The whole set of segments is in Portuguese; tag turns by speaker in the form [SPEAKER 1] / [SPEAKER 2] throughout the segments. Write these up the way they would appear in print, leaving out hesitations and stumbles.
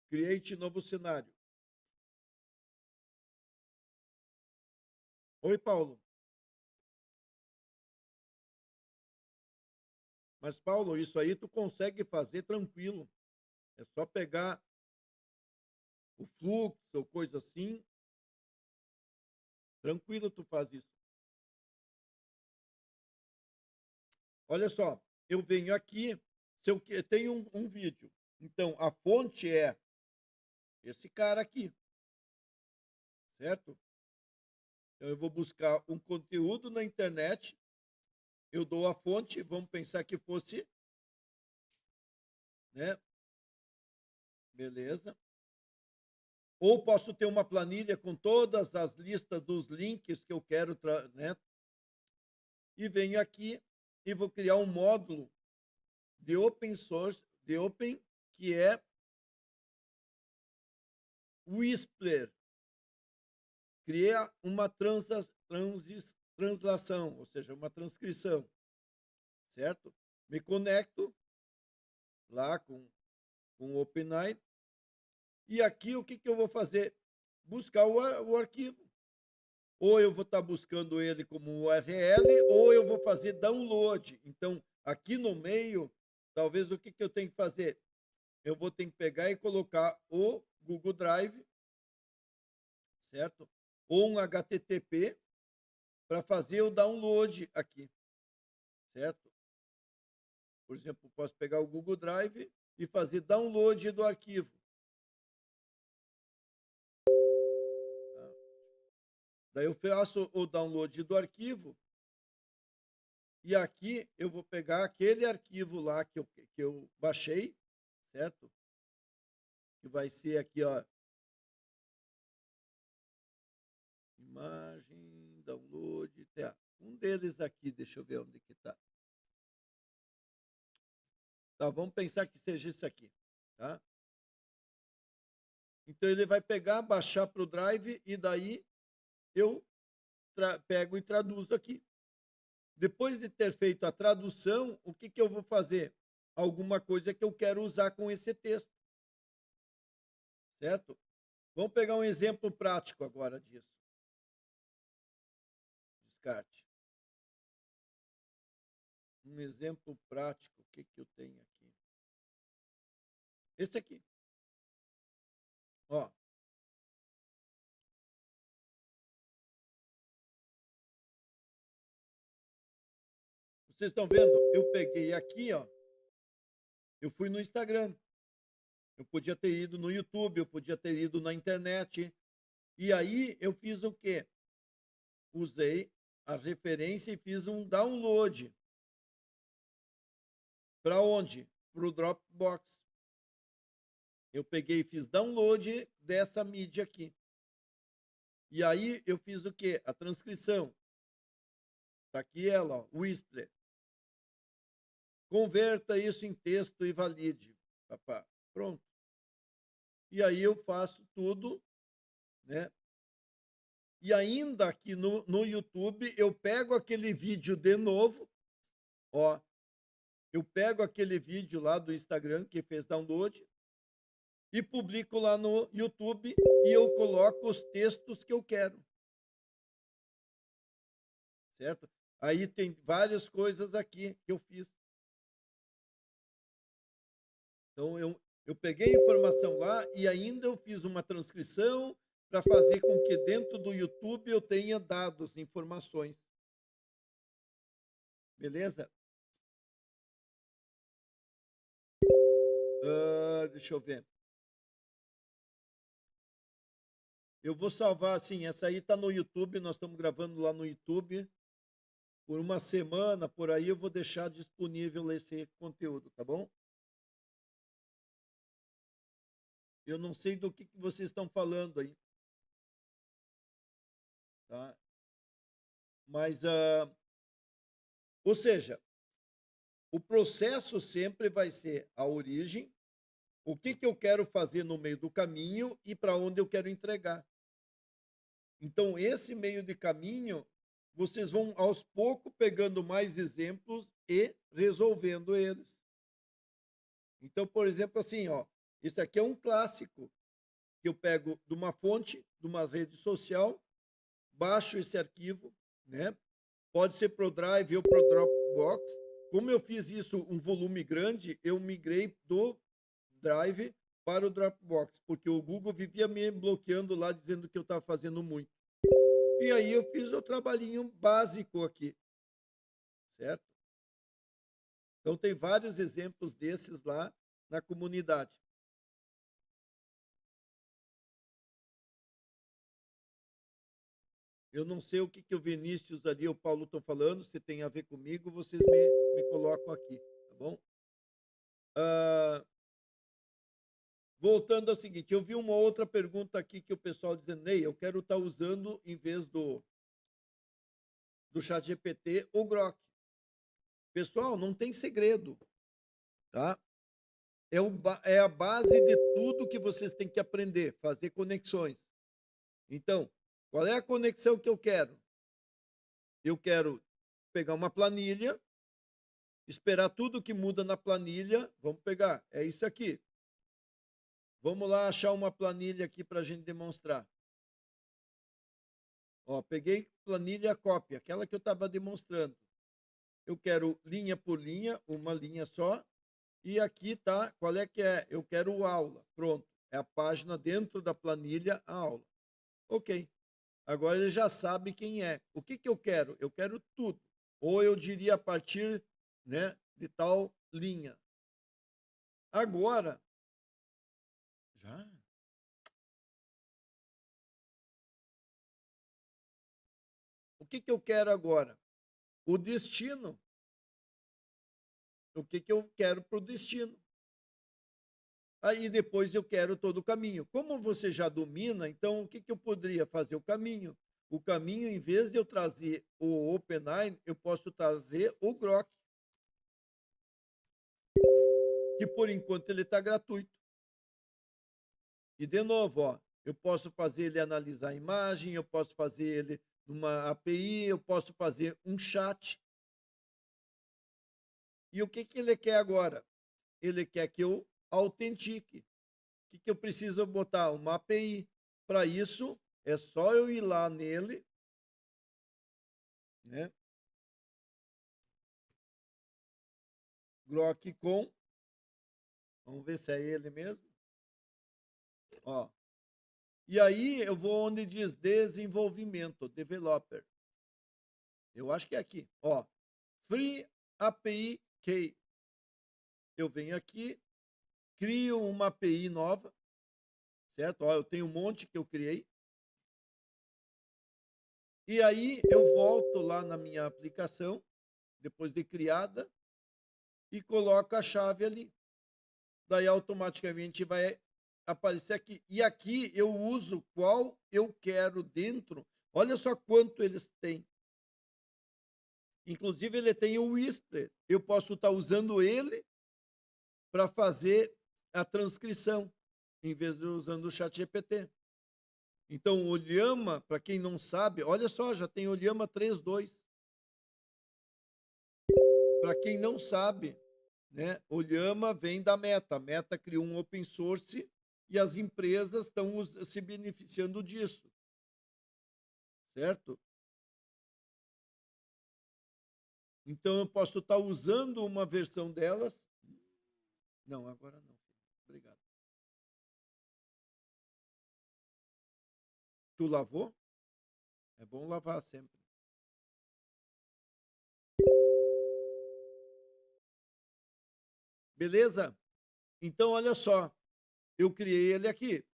[SPEAKER 1] Create novo cenário. Oi, Paulo. Mas, Paulo, isso aí tu consegue fazer tranquilo. É só pegar o fluxo ou coisa assim. Tranquilo tu faz isso. Olha só, eu venho aqui, se eu tenho um vídeo. Então, a fonte é esse cara aqui, certo? Então, eu vou buscar um conteúdo na internet, eu dou a fonte, vamos pensar que fosse, né? Beleza. Ou posso ter uma planilha com todas as listas dos links que eu quero, né? E venho aqui e vou criar um módulo de open source, de open, que é Whisper. Cria uma translação, ou seja, uma transcrição, certo? Me conecto lá com o OpenAI e aqui o que, que eu vou fazer? Buscar o arquivo. Ou eu vou estar buscando ele como URL, ou eu vou fazer download. Então, aqui no meio, talvez o que, que eu tenho que fazer? Eu vou ter que pegar e colocar o Google Drive, certo? Ou um HTTP para fazer o download aqui, certo? Por exemplo, posso pegar o Google Drive e fazer download do arquivo. Tá? Daí eu faço o download do arquivo e aqui eu vou pegar aquele arquivo lá que eu baixei, certo? Que vai ser aqui, ó, imagem, download, tá. Um deles aqui, deixa eu ver onde que tá. Tá, vamos pensar que seja isso aqui, tá? Então ele vai pegar, baixar para o Drive e daí eu pego e traduzo aqui. Depois de ter feito a tradução, o que, que eu vou fazer? Alguma coisa que eu quero usar com esse texto, certo? Vamos pegar um exemplo prático agora disso. Descarte. Um exemplo prático, o que, que eu tenho aqui? Esse aqui. Ó. Vocês estão vendo? Eu peguei aqui, ó. Eu fui no Instagram. Eu podia ter ido no YouTube, eu podia ter ido na internet. E aí eu fiz o quê? Usei a referência e fiz um download. Para onde? Para o Dropbox. Eu peguei e fiz download dessa mídia aqui. E aí eu fiz o quê? A transcrição. Está aqui ela, ó, Whisper. Converta isso em texto e valide. Papá. Pronto. E aí eu faço tudo, né? E ainda aqui no YouTube, eu pego aquele vídeo de novo, ó. Eu pego aquele vídeo lá do Instagram que fez download e publico lá no YouTube e eu coloco os textos que eu quero. Certo? Aí tem várias coisas aqui que eu fiz. Então eu peguei a informação lá e ainda eu fiz uma transcrição para fazer com que dentro do YouTube eu tenha dados, informações. Beleza? Deixa eu ver. Eu vou salvar, assim, essa aí está no YouTube, nós estamos gravando lá no YouTube. Por uma semana, por aí, eu vou deixar disponível esse conteúdo, tá bom? Eu não sei do que vocês estão falando aí, tá? Mas, ou seja, o processo sempre vai ser a origem, o que eu quero fazer no meio do caminho e para onde eu quero entregar. Então, esse meio de caminho, vocês vão aos poucos pegando mais exemplos e resolvendo eles. Então, por exemplo, assim, ó, Esse aqui é um clássico, que eu pego de uma fonte, de uma rede social, baixo esse arquivo, né? Pode ser pro Drive ou pro Dropbox. Como eu fiz isso um volume grande, eu migrei do Drive para o Dropbox, porque o Google vivia me bloqueando lá, dizendo que eu estava fazendo muito. E aí eu fiz o trabalhinho básico aqui, certo? Então tem vários exemplos desses lá na comunidade. Eu não sei o que, que o Vinícius ali e o Paulo estão falando, se tem a ver comigo, vocês me colocam aqui, tá bom? Ah, voltando ao seguinte, eu vi uma outra pergunta aqui que o pessoal dizendo, Ney, eu quero estar usando, em vez do chat GPT, o Grok. Pessoal, não tem segredo, tá? É a base de tudo que vocês têm que aprender, fazer conexões. Então, qual é a conexão que eu quero? Eu quero pegar uma planilha, esperar tudo que muda na planilha. Vamos pegar, é isso aqui. Vamos lá achar uma planilha aqui para a gente demonstrar. Ó, peguei planilha cópia, aquela que eu estava demonstrando. Eu quero linha por linha, uma linha só. E aqui tá, qual é que é? Eu quero aula. Pronto, é a página dentro da planilha, a aula. Ok. Agora ele já sabe quem é. O que que eu quero? Eu quero tudo. Ou eu diria a partir, né, de tal linha. Agora, já? O que que eu quero agora? O destino. O que que eu quero para o destino? Aí depois eu quero todo o caminho. Como você já domina, então o que que eu poderia fazer? O caminho. O caminho, em vez de eu trazer o OpenAI, eu posso trazer o Grok, que por enquanto ele está gratuito. E de novo, ó, eu posso fazer ele analisar a imagem, eu posso fazer ele numa API, eu posso fazer um chat. E o que que ele quer agora? Ele quer que eu autentique. O que que eu preciso botar? Uma API. Para isso, é só eu ir lá nele, né? Grok com, vamos ver se é ele mesmo. Ó. E aí eu vou onde diz desenvolvimento, developer. Eu acho que é aqui, ó. Free API Key. Eu venho aqui, crio uma API nova, certo? Ó, eu tenho um monte que eu criei. E aí eu volto lá na minha aplicação, depois de criada, e coloco a chave ali. Daí automaticamente vai aparecer aqui. E aqui eu uso qual eu quero dentro. Olha só quanto eles têm. Inclusive ele tem o Whisper. Eu posso estar usando ele para fazer a transcrição, em vez de usando o chat GPT. Então, o Llama, para quem não sabe, olha só, já tem o Llama 3.2. Para quem não sabe, né, o Llama vem da Meta. A Meta criou um open source e as empresas estão se beneficiando disso, certo? Então, eu posso estar usando uma versão delas. Não, agora não. Obrigado. Tu lavou? É bom lavar sempre. Beleza? Então, olha só. Eu criei ele aqui.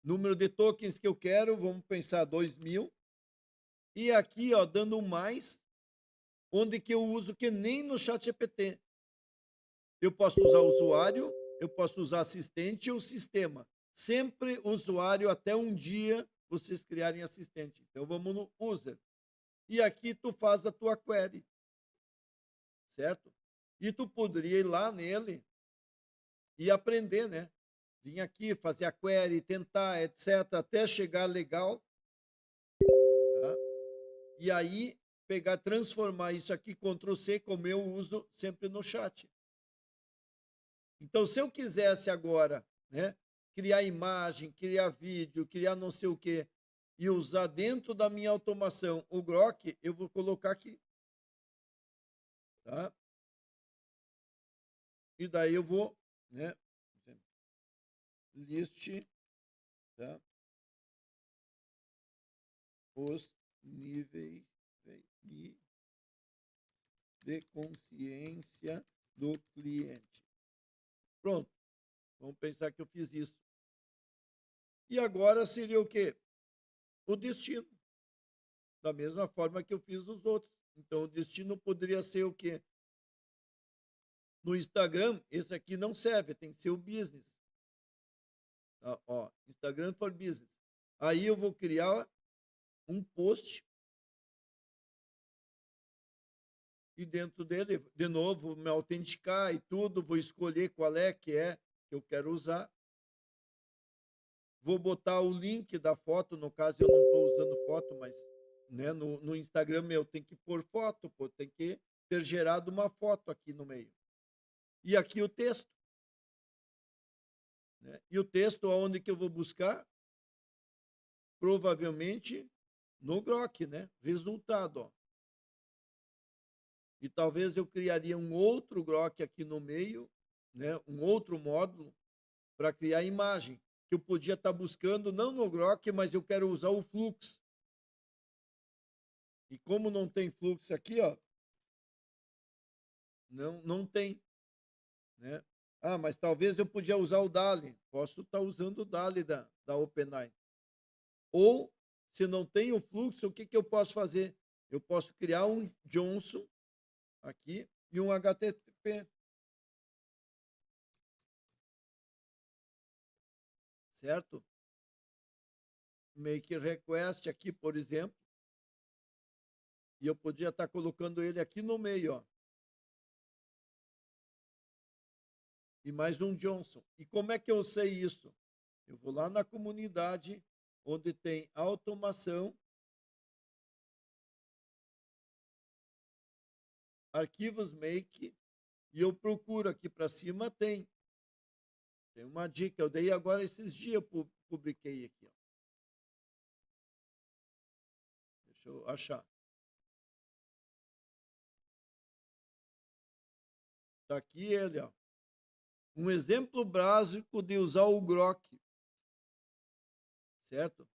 [SPEAKER 1] Número de tokens que eu quero, vamos pensar 2.000. E aqui, ó, dando um mais, onde que eu uso que nem no chat GPT. Eu posso usar usuário, eu posso usar assistente ou sistema. Sempre usuário até um dia vocês criarem assistente. Então vamos no user. E aqui tu faz a tua query, certo? E tu poderia ir lá nele e aprender, né? Vim aqui, fazer a query, tentar, etc, até chegar legal, tá? E aí pegar, transformar isso aqui, Ctrl+C, como eu uso sempre no chat. Então, se eu quisesse agora, né, criar imagem, criar vídeo, criar não sei o quê, e usar dentro da minha automação o Grok, eu vou colocar aqui, tá? E daí eu vou, né, list, tá? Os níveis de consciência do cliente. Pronto. Vamos pensar que eu fiz isso. E agora seria o quê? O destino. Da mesma forma que eu fiz os outros. Então, o destino poderia ser o quê? No Instagram, esse aqui não serve, tem que ser o business. Tá? Ó, Instagram for Business. Aí eu vou criar um post e dentro dele, de novo, me autenticar e tudo, vou escolher qual é que eu quero usar. Vou botar o link da foto, no caso eu não estou usando foto, mas né, no Instagram eu tenho que pôr foto, tem que ter gerado uma foto aqui no meio. E aqui o texto. Né? E o texto, aonde que eu vou buscar? Provavelmente no Grok, né? Resultado, ó. E talvez eu criaria um outro Grok aqui no meio, né? Um outro módulo para criar imagem, que eu podia estar buscando não no Grok, mas eu quero usar o Flux. E como não tem fluxo aqui, ó, não tem, né? Ah, mas talvez eu podia usar o DALL-E. Posso estar usando o DALL-E da OpenAI. Ou, se não tem o fluxo, o que eu posso fazer? Eu posso criar um Johnson aqui e um HTTP. Certo? Make request aqui, por exemplo. E eu podia estar colocando ele aqui no meio, ó. E mais um Johnson. E como é que eu sei isso? Eu vou lá na comunidade, onde tem automação, arquivos make, e eu procuro aqui para cima, tem uma dica, eu dei agora esses dias, eu publiquei aqui. Ó. Deixa eu achar. Está aqui ele, ó. Um exemplo básico de usar o Grok, certo?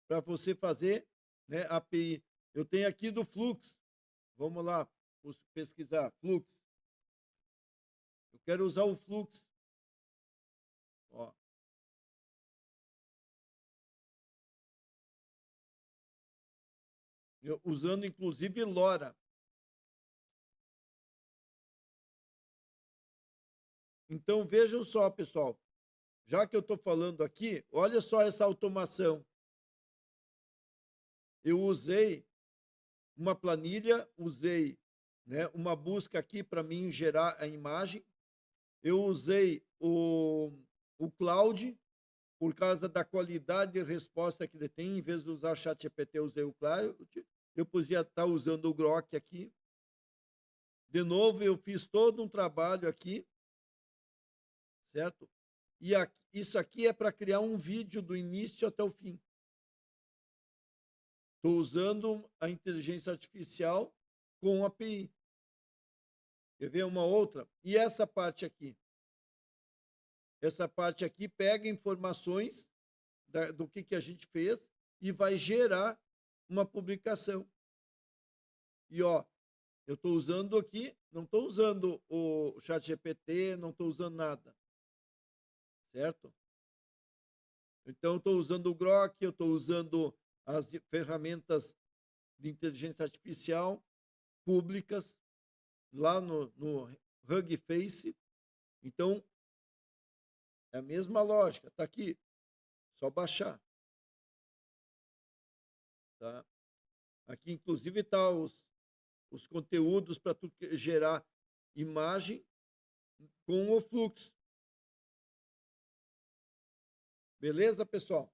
[SPEAKER 1] Para você fazer, né, API. Eu tenho aqui do Flux. Vamos lá, pesquisar Flux. Eu quero usar o Flux. Ó. Usando inclusive LoRa. Então vejam só, pessoal. Já que eu estou falando aqui, olha só essa automação. Eu usei uma planilha, usei, né, uma busca aqui para mim gerar a imagem. Eu usei o Cloud, por causa da qualidade de resposta que ele tem. Em vez de usar ChatGPT, eu usei o Cloud. Eu podia estar usando o Grok aqui. De novo, eu fiz todo um trabalho aqui, certo? E isso aqui é para criar um vídeo do início até o fim. Estou usando a inteligência artificial com a API. Quer ver uma outra? E essa parte aqui? Essa parte aqui pega informações do que a gente fez e vai gerar uma publicação. E, ó, eu estou usando aqui, não estou usando o ChatGPT, não estou usando nada. Certo? Então, estou usando o Grok, eu estou usando as ferramentas de inteligência artificial públicas lá no Hugging Face. Então, é a mesma lógica. Está aqui. Só baixar. Tá? Aqui, inclusive, está os conteúdos para tu gerar imagem com o fluxo. Beleza, pessoal?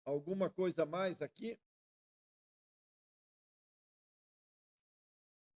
[SPEAKER 1] alguma coisa a mais aqui?